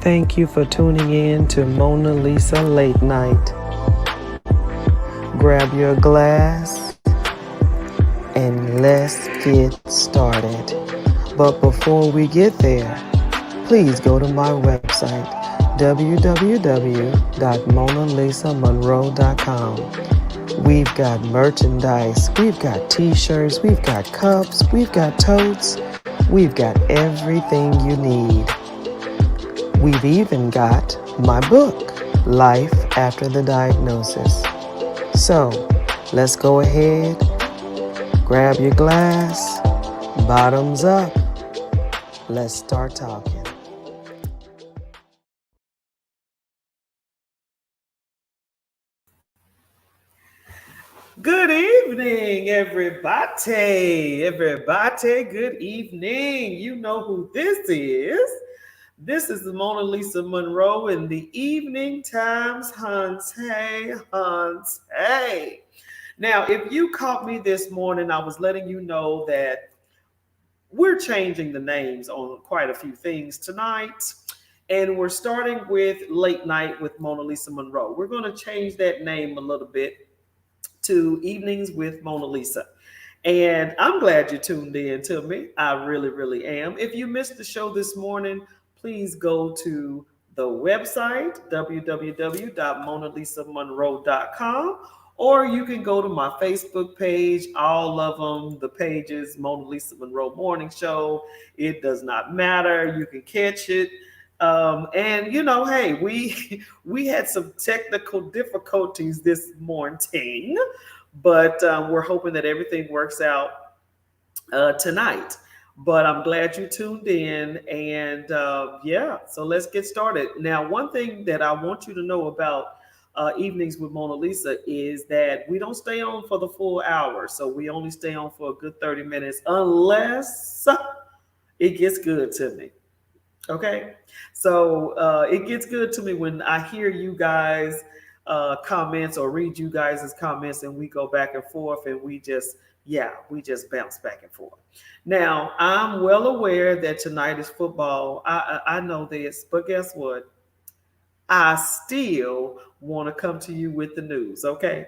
Thank you for tuning in to Monalisa Late Night. Grab your glass and let's get started. But before we get there, please go to my website, www.monalisamonroe.com. We've got merchandise, we've got t-shirts, we've got cups, we've got totes, we've got everything you need. We've even got my book, Life After the Diagnosis. So, let's go ahead, grab your glass, bottoms up, let's start talking. Good evening, everybody. Good evening. You know who this is. This is the Monalisa Monroe in the evening times. Hunts, hey, hunts, hey. Now, if you caught me this morning, I was letting you know that we're changing the names on quite a few things tonight. And we're starting with Late Night with Monalisa Monroe. We're going to change that name a little bit to Evenings with Monalisa. And I'm glad you tuned in to me. I really, really am. If you missed the show this morning, please go to the website, www.monalisamonroe.com, or you can go to my Facebook page, all of them, the pages, Monalisa Monroe Morning Show. It does not matter. You can catch it. And you know, hey, we had some technical difficulties this morning, but we're hoping that everything works out tonight. But I'm glad you tuned in, and yeah, so let's get started. Now, one thing that I want you to know about Evenings with Mona Lisa is that we don't stay on for the full hour, so we only stay on for a good 30 minutes unless it gets good to me. Okay, so it gets good to me when I hear you guys comments or read you guys' comments, and we go back and forth, and we just bounce back and forth. Now, I'm well aware that tonight is football. I know this, but guess what? I still want to come to you with the news. Okay,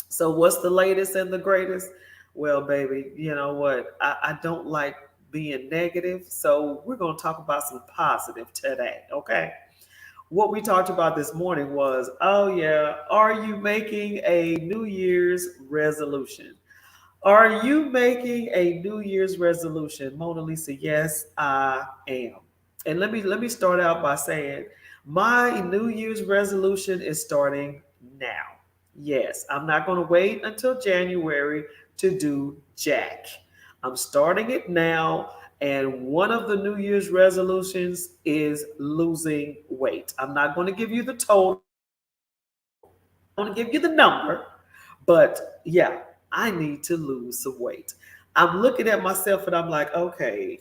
so what's the latest and the greatest? Well, baby, you know what? I don't like being negative. So we're going to talk about some positive today. Okay. What we talked about this morning was, oh yeah, are you making a New Year's resolution? Are you making a New Year's resolution? Mona Lisa, yes, I am. And let me start out by saying my New Year's resolution is starting now. Yes, I'm not going to wait until January to do Jack. I'm starting it now. And one of the New Year's resolutions is losing weight. I'm not going to give you the total, I'm going to give you the number, but yeah, I need to lose some weight. I'm looking at myself and I'm like, okay,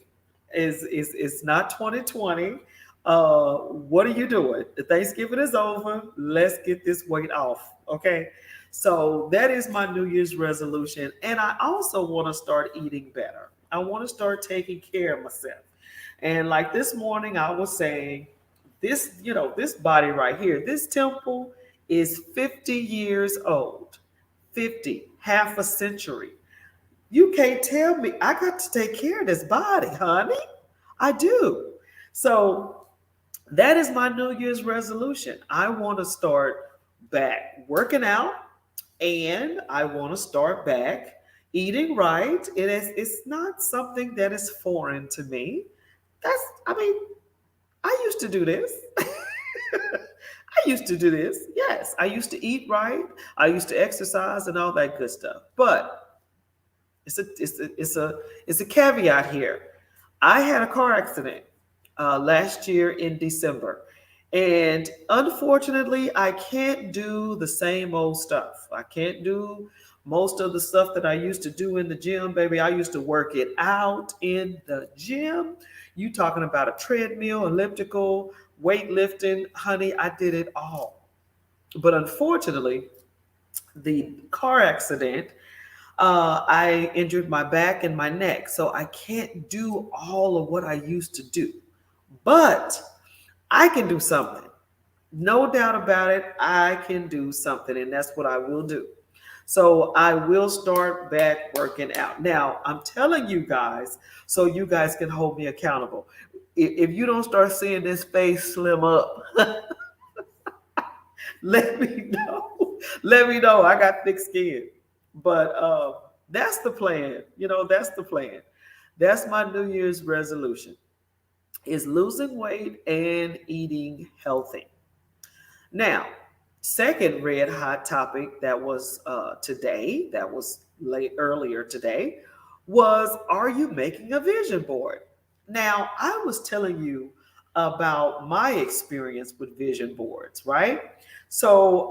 is it's not 2020. What are you doing? The Thanksgiving is over. Let's get this weight off. Okay. So that is my New Year's resolution. And I also want to start eating better. I want to start taking care of myself. And like this morning, I was saying, this body right here, this temple is 50 years old. 50, half a century. You can't tell me I got to take care of this body, honey. I do. So that is my New Year's resolution. I want to start back working out, and I want to start back eating right. It's not something that is foreign to me. I mean, I used to do this. I used to do this. Yes, I used to eat right. I used to exercise and all that good stuff. But it's a caveat here. I had a car accident last year in December, and unfortunately, I can't do the same old stuff. I can't do most of the stuff that I used to do in the gym, baby. I used to work it out in the gym. You talking about a treadmill, elliptical, weightlifting, honey? I did it all. But unfortunately, the car accident, I injured my back and my neck. So I can't do all of what I used to do. But I can do something. No doubt about it. I can do something, and that's what I will do. So I will start back working out. Now, I'm telling you guys, so you guys can hold me accountable. If you don't start seeing this face slim up, let me know. Let me know. I got thick skin. But that's the plan. That's the plan. That's my New Year's resolution is losing weight and eating healthy. Now, second red hot topic that was today, that was late earlier today, was are you making a vision board? Now, I was telling you about my experience with vision boards, right? So,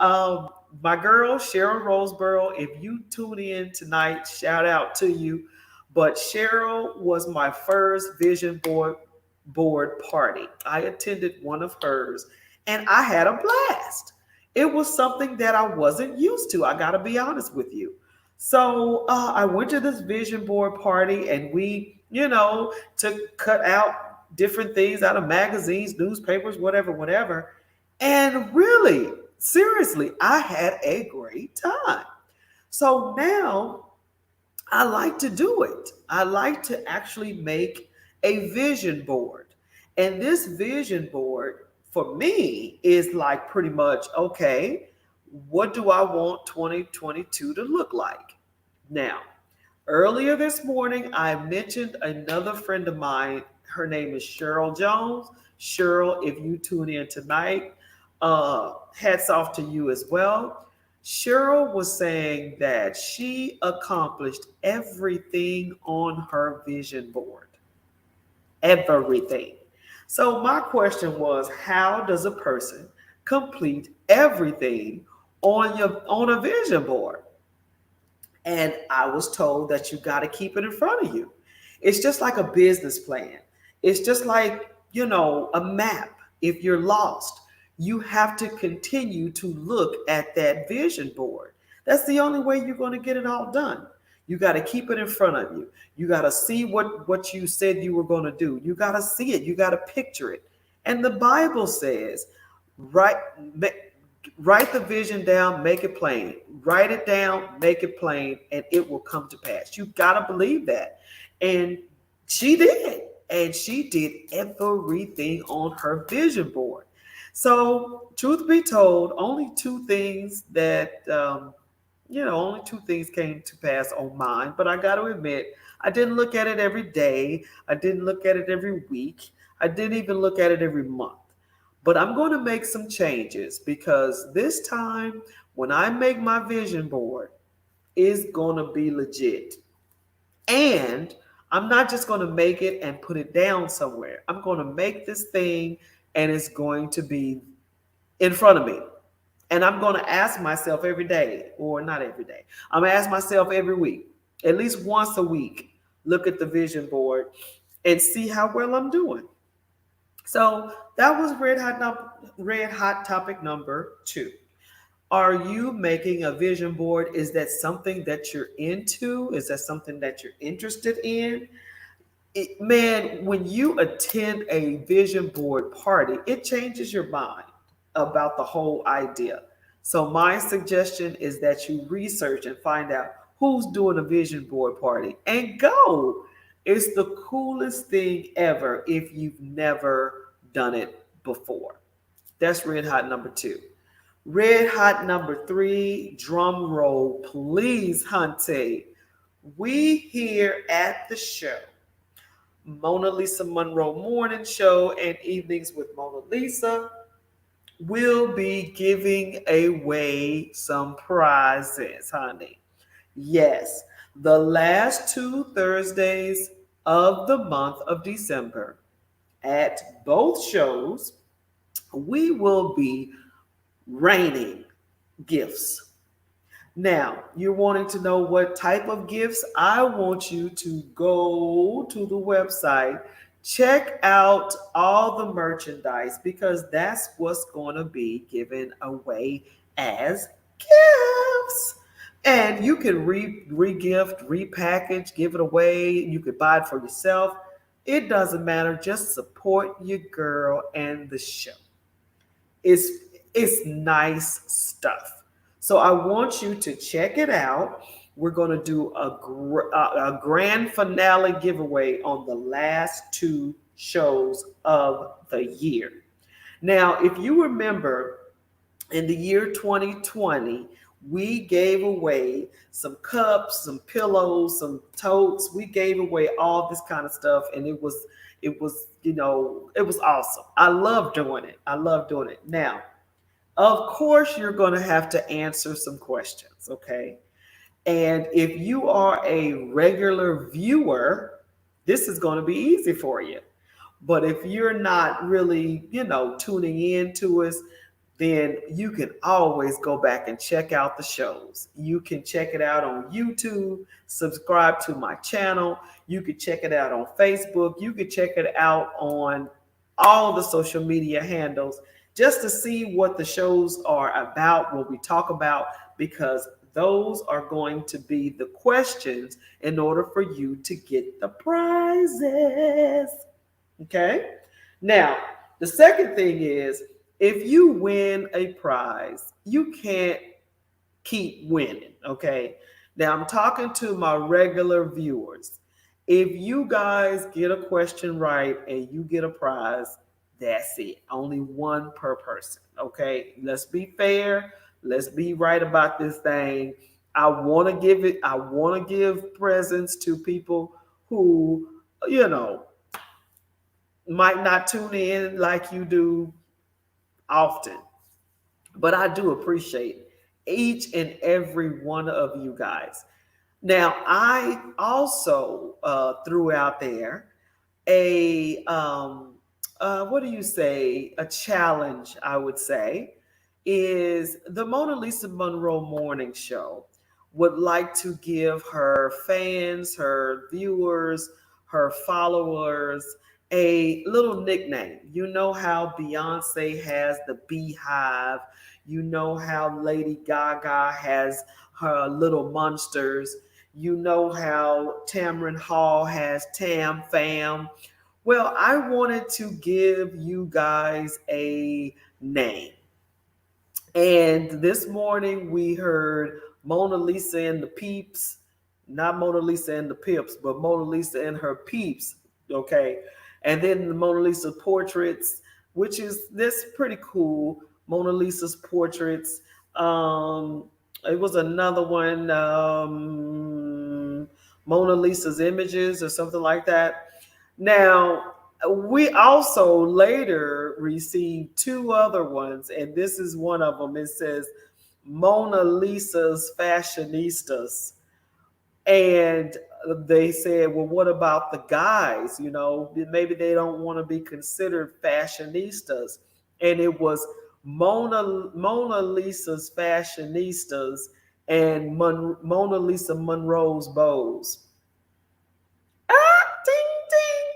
my girl, Cheryl Roseborough, if you tune in tonight, shout out to you. But Cheryl was my first vision board party. I attended one of hers and I had a blast. It was something that I wasn't used to. I got to be honest with you. So I went to this vision board party, and we, took cut out different things out of magazines, newspapers, whatever, whatever. And really, seriously, I had a great time. So now I like to do it. I like to actually make a vision board. And this vision board for me is like pretty much okay, what do I want 2022 to look like? Now, earlier this morning, I mentioned another friend of mine. Her name is Cheryl Jones. Cheryl, if you tune in tonight, hats off to you as well. Cheryl was saying that she accomplished everything on her vision board. Everything. So, my question was how does a person complete everything on a vision board? And I was told that you got to keep it in front of you. It's just like a business plan. It's just like, a map. If you're lost, you have to continue to look at that vision board. That's the only way you're going to get it all done. You got to keep it in front of you. You got to see what you said you were going to do. You got to see it. You got to picture it. And the Bible says, write, write the vision down, make it plain. Write it down, make it plain, and it will come to pass. You got to believe that. And she did. And she did everything on her vision board. So, truth be told, only two things came to pass on mine. But I got to admit, I didn't look at it every day. I didn't look at it every week. I didn't even look at it every month. But I'm going to make some changes because this time, when I make my vision board, it's going to be legit. And I'm not just going to make it and put it down somewhere. I'm going to make this thing and it's going to be in front of me. And I'm going to ask myself every day, or not every day, I'm going to ask myself every week, at least once a week, look at the vision board and see how well I'm doing. So that was red hot topic number 2. Are you making a vision board? Is that something that you're into? Is that something that you're interested in? Man, when you attend a vision board party, it changes your mind about the whole idea. So, my suggestion is that you research and find out who's doing a vision board party and go. It's the coolest thing ever if you've never done it before. That's red hot number 2. Red hot number 3, drum roll, please, Hunty. We here at the show, Monalisa Monroe Morning Show and Evenings with Monalisa, will be giving away some prizes, honey. Yes, the last 2 Thursdays of the month of December at both shows, we will be raining gifts. Now, you're wanting to know what type of gifts? I want you to go to the website, check out all the merchandise because that's what's going to be given away as gifts. And you can re-gift, repackage, give it away. You could buy it for yourself. It doesn't matter. Just support your girl and the show. It's it's nice stuff. So I want you to check it out. We're going to do a grand finale giveaway on the last two shows of the year. Now, if you remember, in the year 2020, we gave away some cups, some pillows, some totes. We gave away all this kind of stuff, and it was awesome. I love doing it. I love doing it. Now, of course, you're going to have to answer some questions, okay? And if you are a regular viewer, this is going to be easy for you. But if you're not really, tuning in to us, then you can always go back and check out the shows. You can check it out on YouTube, subscribe to my channel. You can check it out on Facebook. You can check it out on all the social media handles just to see what the shows are about, what we talk about, because those are going to be the questions in order for you to get the prizes. Okay? Now, the second thing is, if you win a prize, you can't keep winning. Okay? Now, I'm talking to my regular viewers. If you guys get a question right and you get a prize, that's it. Only one per person. Okay? Let's be fair. Let's be right about this thing. I want to give presents to people who, you know, might not tune in like you do often, but I do appreciate each and every one of you guys. Now, I also threw out there a what do you say, a challenge, I would say, is the Mona Lisa Monroe morning show would like to give her fans, her viewers, her followers a little nickname. You know how Beyonce has the beehive, you know how Lady Gaga has her little monsters, you know how Tamron Hall has Tam Fam. Well, I wanted to give you guys a name. And this morning we heard Mona Lisa and the Peeps, not Mona Lisa and the Pips, but Mona Lisa and her Peeps. Okay. And then the Mona Lisa portraits, which is this pretty cool. Mona Lisa's portraits. It was another one, Mona Lisa's images or something like that. Now, we also later received two other ones, and this is one of them. It says Mona Lisa's Fashionistas. And they said, well, what about the guys? Maybe they don't want to be considered fashionistas. And it was Mona Lisa's Fashionistas and Mona Lisa Monroe's Bows. Ding, ding.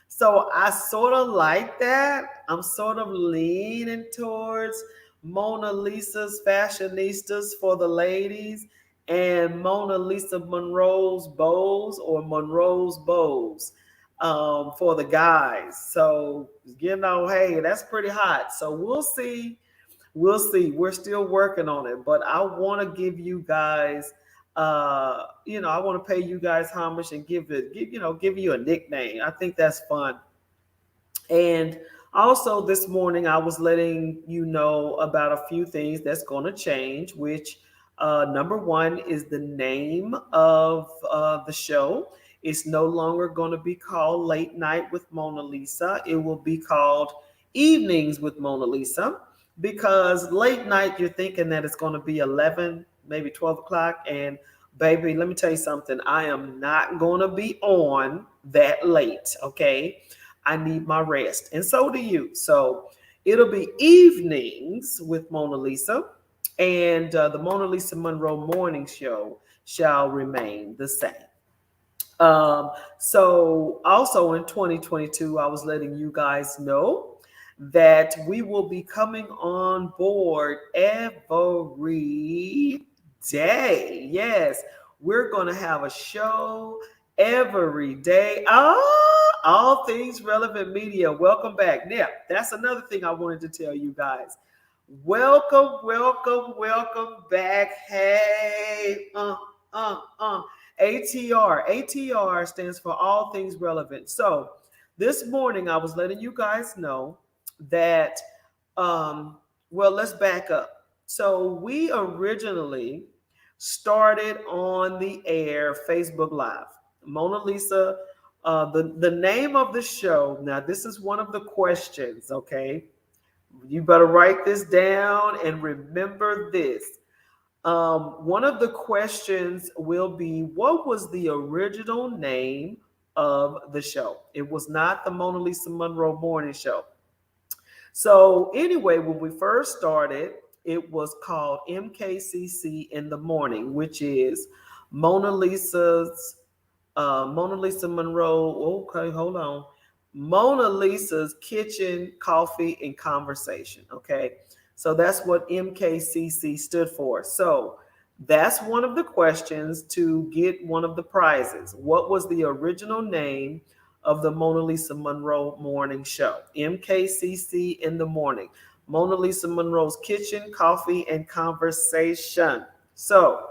So I sort of like that. I'm sort of leaning towards Mona Lisa's Fashionistas for the ladies and Mona Lisa Monroe's Bows or Monroe's Bows for the guys. So, hey, that's pretty hot. So we'll see. We'll see. We're still working on it, but I want to give you guys I want to pay you guys homage and give you a nickname. I think that's fun. And also this morning I was letting you know about a few things that's going to change, which number one is the name of the show. It's no longer going to be called Late Night with Mona Lisa. It will be called Evenings with Mona Lisa, because late night you're thinking that it's going to be 11, maybe 12 o'clock. And baby, let me tell you something. I am not going to be on that late, okay? I need my rest. And so do you. So it'll be Evenings with Mona Lisa. And the Mona Lisa Monroe morning show shall remain the same. So also in 2022, I was letting you guys know that we will be coming on board every day. Yes, we're going to have a show every day. All Things Relevant Media. Welcome back. Now, that's another thing I wanted to tell you guys. Welcome, welcome, welcome back. Hey, ATR. ATR stands for All Things Relevant. So this morning I was letting you guys know that, well, let's back up. So we originally started on the air Facebook Live. Mona Lisa, the name of the show. Now, this is one of the questions, okay? You better write this down and remember this. One of the questions will be, what was the original name of the show? It was not the Mona Lisa Monroe Morning Show. So anyway, when we first started, it was called MKCC in the Morning, which is Mona Lisa's Mona Lisa Monroe. Okay, hold on. Mona Lisa's Kitchen, Coffee, and Conversation. Okay, so that's what MKCC stood for. So that's one of the questions to get one of the prizes. What was the original name of the Mona Lisa Monroe Morning Show? MKCC in the Morning. Mona Lisa Monroe's Kitchen, Coffee, and Conversation. So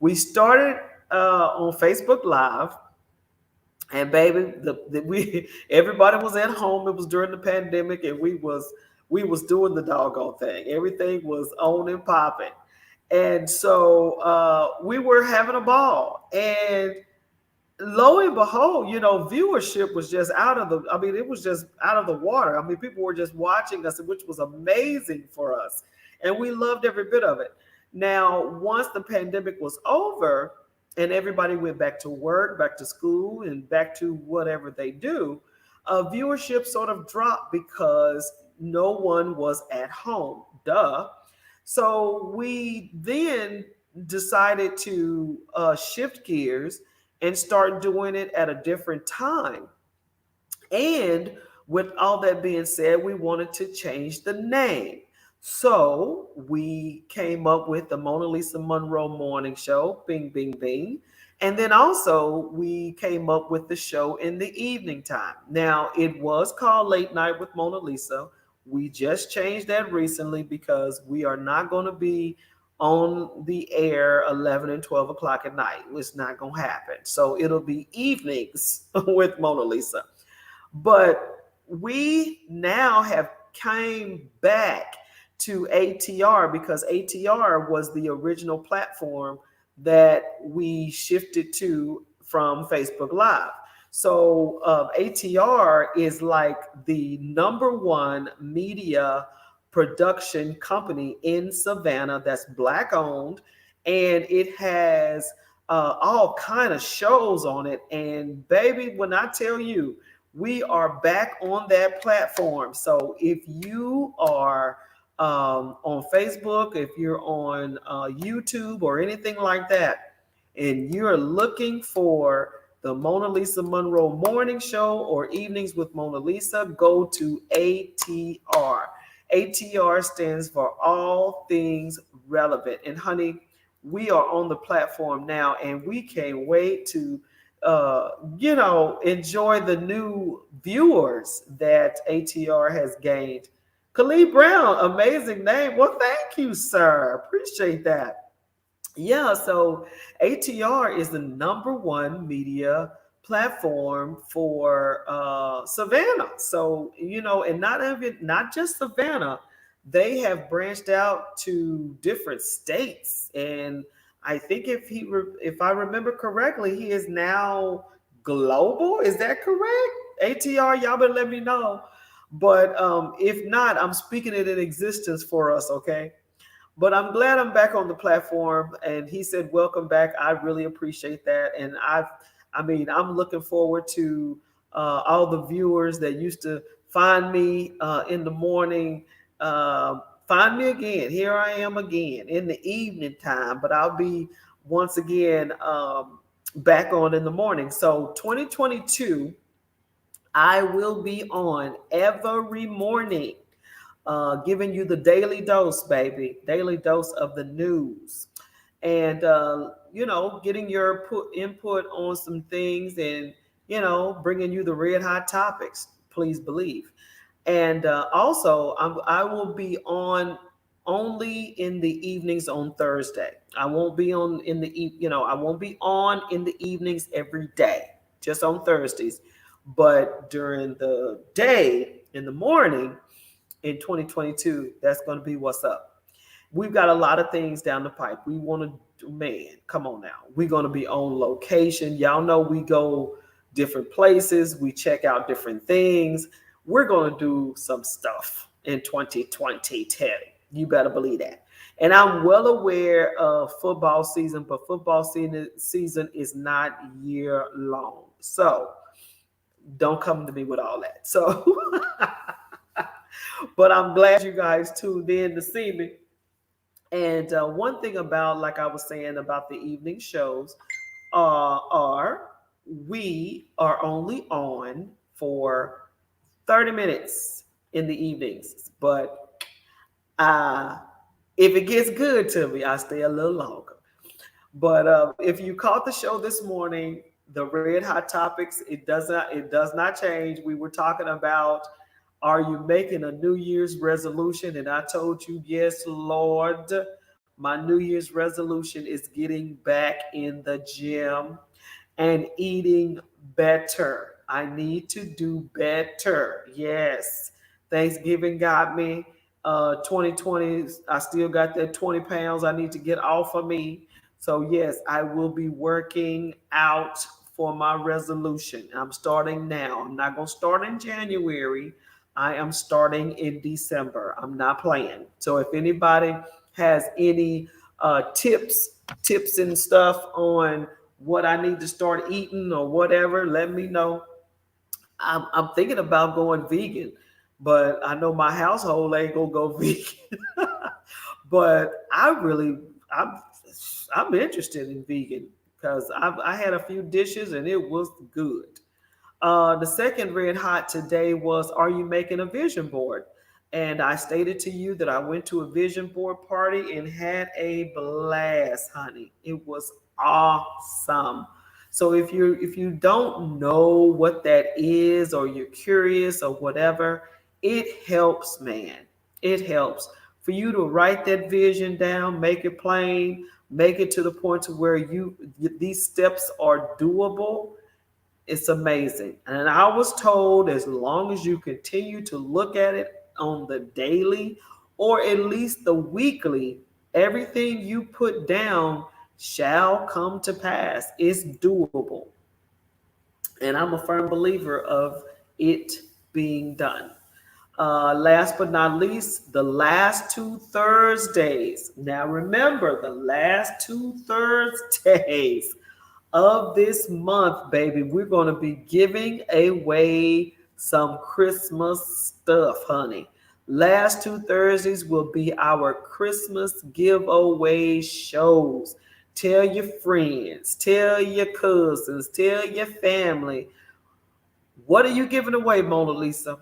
we started on Facebook Live. And baby, we everybody was at home. It was during the pandemic, and we was doing the doggone thing. Everything was on and popping, and so we were having a ball. And lo and behold, viewership was just out of the, I mean, it was just out of the water. I mean, people were just watching us, which was amazing for us. And we loved every bit of it. Now, once the pandemic was over and everybody went back to work, back to school, and back to whatever they do, viewership sort of dropped because no one was at home. Duh. So we then decided to shift gears and start doing it at a different time. And with all that being said, we wanted to change the name. So we came up with the Mona Lisa Monroe Morning Show, bing, bing, bing. And then also we came up with the show in the evening time. Now, it was called Late Night with Mona Lisa. We just changed that recently because we are not going to be on the air 11 and 12 o'clock at night. It's not going to happen. So it'll be evenings with Mona Lisa. But we now have came back to ATR because ATR was the original platform that we shifted to from Facebook Live. So ATR is like the number one media production company in Savannah that's Black owned, and it has all kind of shows on it. And baby, when I tell you, we are back on that platform. So if you are on Facebook, if you're on YouTube or anything like that, and you're looking for the Mona Lisa Monroe Morning Show or Evenings with Mona Lisa, go to ATR. ATR stands for All Things Relevant. And honey, we are on the platform now, and we can't wait to enjoy the new viewers that ATR has gained. Khalid Brown, amazing name. Well, thank you, sir. Appreciate that. Yeah, so ATR is the number one media platform for Savannah. So, and not just Savannah, they have branched out to different states. And I think if I remember correctly, he is now global. Is that correct? ATR, y'all better let me know. But if not, I'm speaking it in existence for us, okay? But I'm glad I'm back on the platform. And he said, welcome back. I really appreciate that. And I'm looking forward to all the viewers that used to find me in the morning. Find me again. Here I am again in the evening time, but I'll be once again back on in the morning. So 2022, I will be on every morning, giving you the daily dose, baby, daily dose of the news, and getting your input on some things, and bringing you the red hot topics. Please believe. And also, I will be on only in the evenings on Thursday. I won't be on in the I won't be on in the evenings every day, just on Thursdays. But during the day, in the morning, in 2022, that's going to be what's up. We've got a lot of things down the pipe. We want to, man, come on now. We're going to be on location. Y'all know we go different places, we check out different things. We're going to do some stuff in 2022. You better believe that. And I'm well aware of football season, but football season is not year long. So don't come to me with all that. So, but I'm glad you guys tuned in to see me. And one thing about, like I was saying about the evening shows, are we are only on for 30 minutes in the evenings. But uh, if it gets good to me, I stay a little longer. But if you caught the show this morning, the red hot topics, it does not change. We were talking about, are you making a New Year's resolution? And I told you, yes, Lord. My New Year's resolution is getting back in the gym and eating better. I need to do better. Yes. Thanksgiving got me. 2020, I still got that 20 pounds I need to get off of me. So, yes, I will be working out for my resolution. I'm starting now. I'm not going to start in January. I am starting in December. I'm not playing. So, if anybody has any tips and stuff on what I need to start eating or whatever, let me know. I'm thinking about going vegan, but I know my household ain't gonna go vegan. But I'm I'm interested in vegan because I had a few dishes and it was good. The second red hot today was, are you making a vision board? And I stated to you that I went to a vision board party and had a blast, honey. It was awesome. So if you don't know what that is, or you're curious or whatever, it helps, man. It helps for you to write that vision down, make it plain, make it to the point to where these steps are doable. It's amazing. And I was told, as long as you continue to look at it on the daily or at least the weekly, everything you put down shall come to pass. It's doable. And I'm a firm believer of it being done. Last but not least, the last two Thursdays. Now remember, the last two Thursdays of this month, baby, we're going to be giving away some Christmas stuff, honey. Last two Thursdays will be our Christmas giveaway shows. Tell your friends, tell your cousins, tell your family. What are you giving away, Mona Lisa?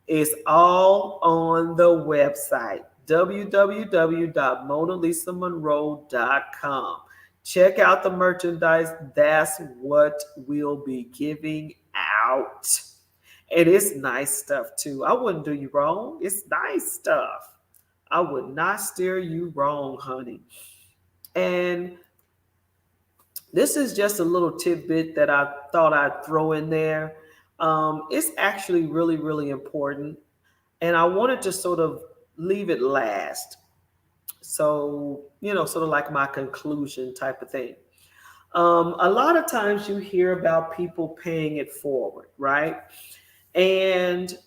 It's all on the website, www.monalisamonroe.com. Check out the merchandise. That's what we'll be giving out. And it's nice stuff too. I wouldn't do you wrong. It's nice stuff. I would not steer you wrong, honey. And this is just a little tidbit that I thought I'd throw in there. It's actually really, really important. And I wanted to sort of leave it last. So, sort of like my conclusion type of thing. A lot of times you hear about people paying it forward, right? And,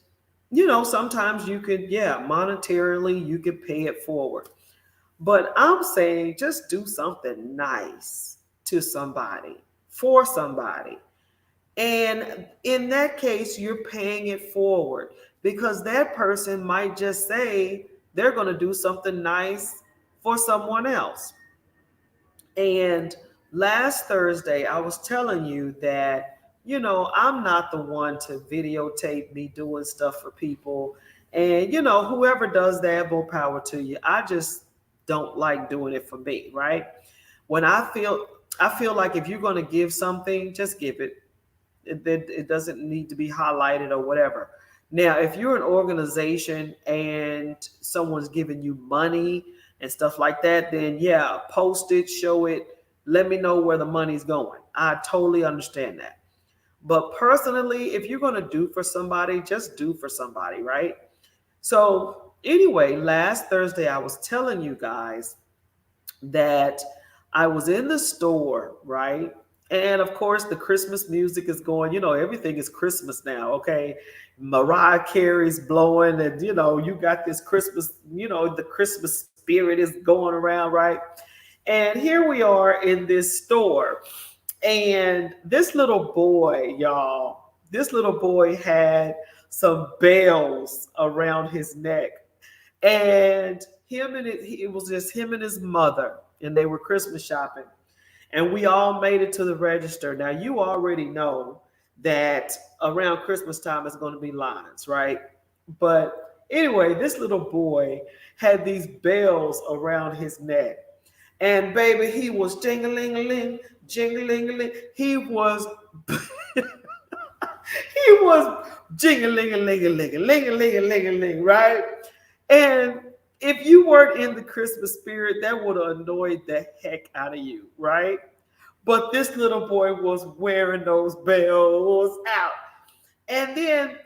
sometimes you could, yeah, monetarily, you could pay it forward. But I'm saying just do something nice to somebody, for somebody. And in that case, you're paying it forward because that person might just say they're going to do something nice for someone else. And last Thursday, I was telling you that, I'm not the one to videotape me doing stuff for people. And, whoever does that, more power to you. I just don't like doing it for me, right? When I feel like if you're going to give something, just give it. It doesn't need to be highlighted or whatever. Now, if you're an organization and someone's giving you money and stuff like that, then yeah, post it, show it, let me know where the money's going. I totally understand that. But personally, if you're going to do for somebody, just do for somebody, right? So, anyway, last Thursday, I was telling you guys that I was in the store, right? And of course, the Christmas music is going. Everything is Christmas now, okay? Mariah Carey's blowing, and you got this Christmas, the Christmas spirit is going around, right? And here we are in this store. And this little boy, y'all, this little boy had some bells around his neck. And it was just him and his mother, and they were Christmas shopping. And we all made it to the register. Now, you already know that around Christmas time is going to be lines, right? But anyway, this little boy had these bells around his neck. And baby, he was jingling, jingling. He was he was jingling, ling, right? And if you weren't in the Christmas spirit, that would have annoyed the heck out of you, right? But this little boy was wearing those bells out. And then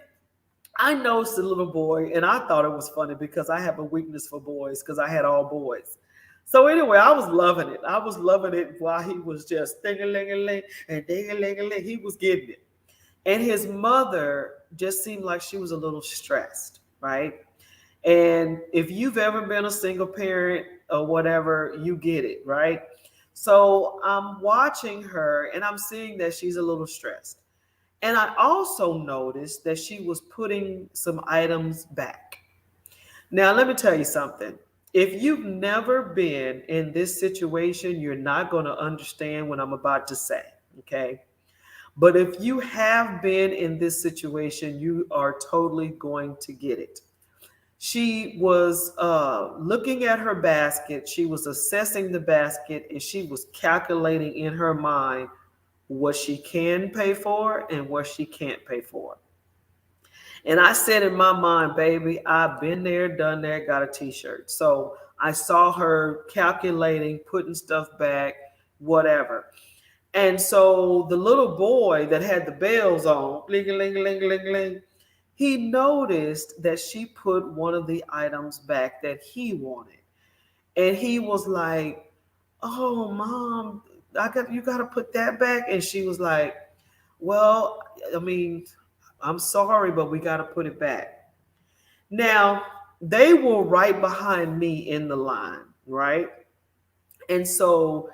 I noticed the little boy, and I thought it was funny because I have a weakness for boys because I had all boys. So anyway, I was loving it. I was loving it while he was just ding-a-ling-a-ling and ding-a-ling-a-ling. He was getting it. And his mother just seemed like she was a little stressed, right? And if you've ever been a single parent or whatever, you get it, right? So I'm watching her and I'm seeing that she's a little stressed. And I also noticed that she was putting some items back. Now, let me tell you something. If you've never been in this situation, you're not going to understand what I'm about to say, okay? But if you have been in this situation, you are totally going to get it. She was looking at her basket, she was assessing the basket, and she was calculating in her mind what she can pay for and what she can't pay for. And I said in my mind, baby, I've been there, done that, got a t-shirt. So I saw her calculating, putting stuff back, whatever. And so the little boy that had the bells on, ling ling ling ling ling, he noticed that she put one of the items back that he wanted. And he was like, "Oh, mom, you got to put that back." And she was like, "Well, I mean, I'm sorry, but we got to put it back." Now, they were right behind me in the line, right? And so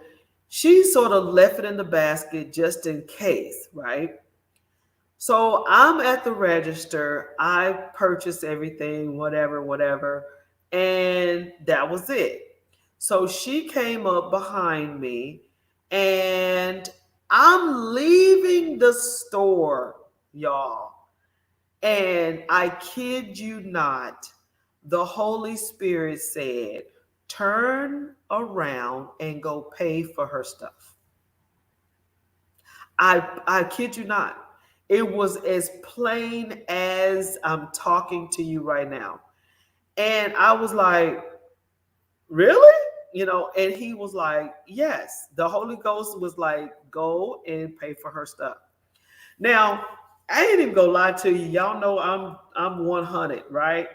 she sort of left it in the basket just in case, right? So I'm at the register. I purchased everything, whatever, whatever. And that was it. So she came up behind me and I'm leaving the store, y'all. And I kid you not, the Holy Spirit said, turn around and go pay for her stuff. I kid you not. It was as plain as I'm talking to you right now. And I was like, really? And he was like, yes. The Holy Ghost was like, go and pay for her stuff. Now, I ain't even gonna lie to you. Y'all know I'm 100, right?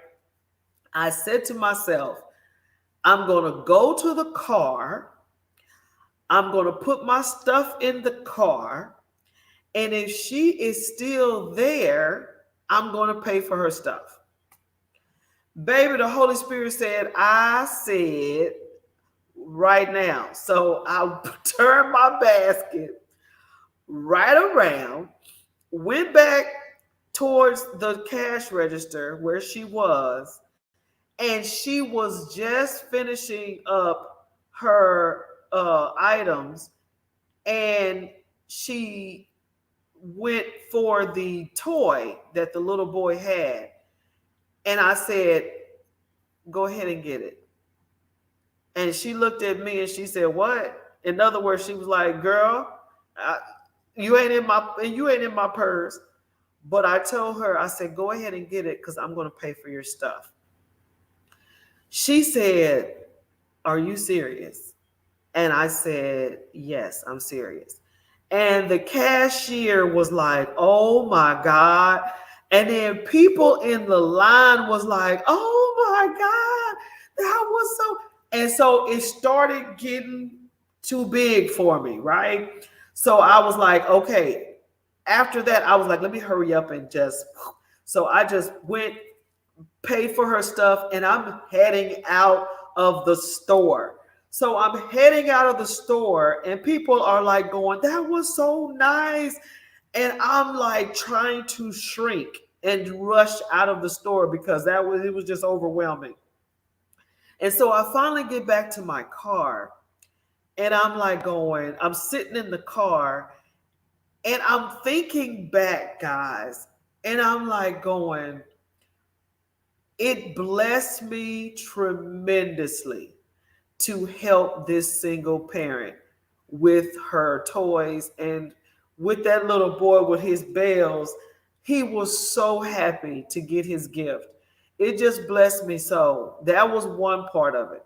I said to myself, I'm gonna go to the car. I'm gonna put my stuff in the car. And if she is still there, I'm going to pay for her stuff. Baby, the Holy Spirit said, I said right now. So I turned my basket right around, went back towards the cash register where she was, and she was just finishing up her items, and she went for the toy that the little boy had. And I said, go ahead and get it. And she looked at me and she said, what? In other words, she was like, girl, You ain't in my purse. But I told her, I said, go ahead and get it because I'm going to pay for your stuff. She said, are you serious? And I said, yes, I'm serious. And the cashier was like, oh my God. And then people in the line was like, oh my God, that was so. And so it started getting too big for me, right? So I was like, okay. After that, I was like, let me hurry up and just. So I just went, paid for her stuff, and I'm heading out of the store. So I'm heading out of the store, and people are like going, that was so nice. And I'm like trying to shrink and rush out of the store because it was just overwhelming. And so I finally get back to my car, and I'm like going, I'm sitting in the car, and I'm thinking back, guys, and I'm like going, it blessed me tremendously to help this single parent with her toys and with that little boy with his bells. He was so happy to get his gift. It just blessed me so. That was one part of it.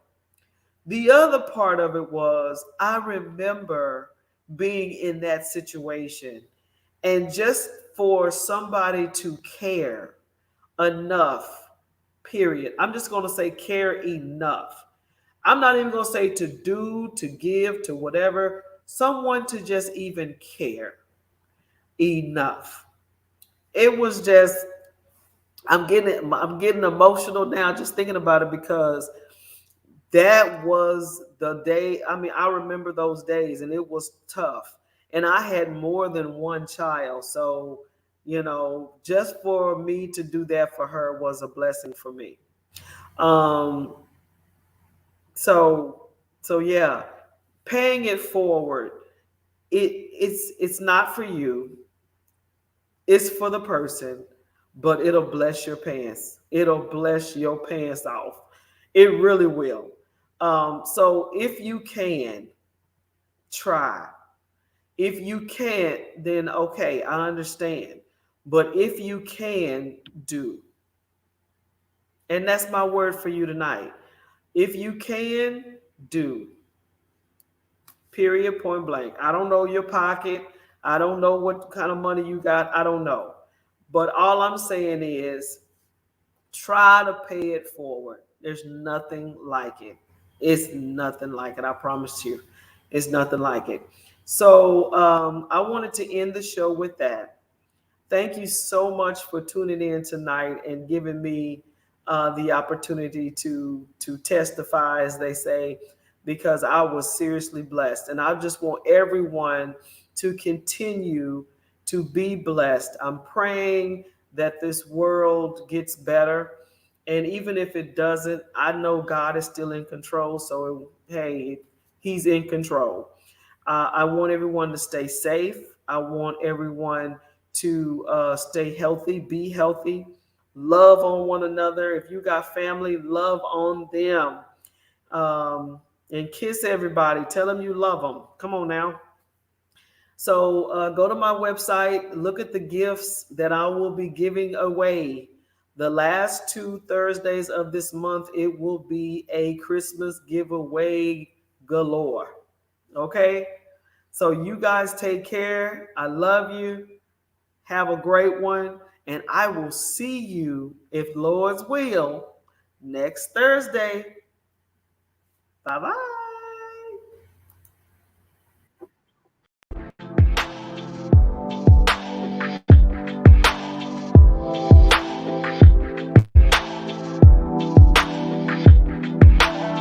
The other part of it was I remember being in that situation, and just for somebody to care enough, period. I'm just going to say care enough. I'm not even going to say to do, to give, to whatever. Someone to just even care enough. It was just, I'm getting emotional now just thinking about it because that was the day. I mean, I remember those days and it was tough. And I had more than one child. So, just for me to do that for her was a blessing for me. Um, so so yeah, paying it forward. It's not for you. It's for the person, but it'll bless your pants. It'll bless your pants off. It really will. So if you can, try. If you can't, then okay, I understand. But if you can, do. And that's my word for you tonight. If you can, do. Period, point blank. I don't know your pocket. I don't know what kind of money you got. I don't know. But all I'm saying is try to pay it forward. There's nothing like it. It's nothing like it. I promise you. It's nothing like it. So I wanted to end the show with that. Thank you so much for tuning in tonight and giving me the opportunity to testify, as they say, because I was seriously blessed. And I just want everyone to continue to be blessed. I'm praying that this world gets better. And even if it doesn't, I know God is still in control. So, hey, He's in control. I want everyone to stay safe. I want everyone to stay healthy, be healthy, love on one another. If you got family, love on them. And kiss everybody. Tell them you love them. Come on now. So go to my website, look at the gifts that I will be giving away. The last 2 Thursdays of this month, it will be a Christmas giveaway galore. Okay? So you guys take care. I love you. Have a great one. And I will see you, if Lord's will, next Thursday. Bye bye.